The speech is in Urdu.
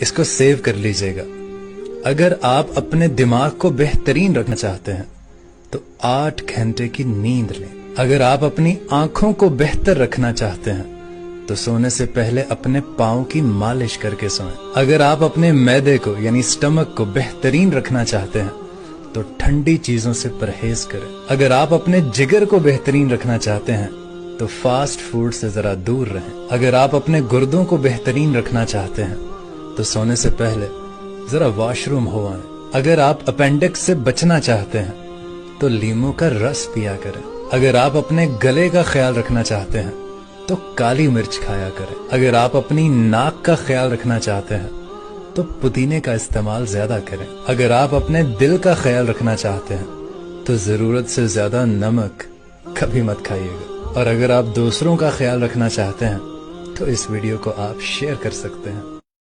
اس کو سیو کر لیجئے گا۔ اگر آپ اپنے دماغ کو بہترین رکھنا چاہتے ہیں تو 8 گھنٹے کی نیند لیں۔ اگر آپ اپنی آنکھوں کو بہتر رکھنا چاہتے ہیں تو سونے سے پہلے اپنے پاؤں کی مالش کر کے سوئیں۔ اگر آپ اپنے معدے کو یعنی سٹمک کو بہترین رکھنا چاہتے ہیں تو ٹھنڈی چیزوں سے پرہیز کریں۔ اگر آپ اپنے جگر کو بہترین رکھنا چاہتے ہیں تو فاسٹ فوڈ سے ذرا دور رہیں۔ اگر آپ اپنے گردوں کو بہترین رکھنا چاہتے ہیں تو سونے سے پہلے ذرا واش روم ہو آئیں۔ اگر آپ اپینڈکس سے بچنا چاہتے ہیں تو لیموں کا رس پیا کریں۔ اگر آپ اپنے گلے کا خیال رکھنا چاہتے ہیں تو کالی مرچ کھایا کریں۔ اگر آپ اپنی ناک کا خیال رکھنا چاہتے ہیں تو پودینے کا استعمال زیادہ کریں۔ اگر آپ اپنے دل کا خیال رکھنا چاہتے ہیں تو ضرورت سے زیادہ نمک کبھی مت کھائیے گا۔ اور اگر آپ دوسروں کا خیال رکھنا چاہتے ہیں تو اس ویڈیو کو آپ شیئر کر سکتے ہیں۔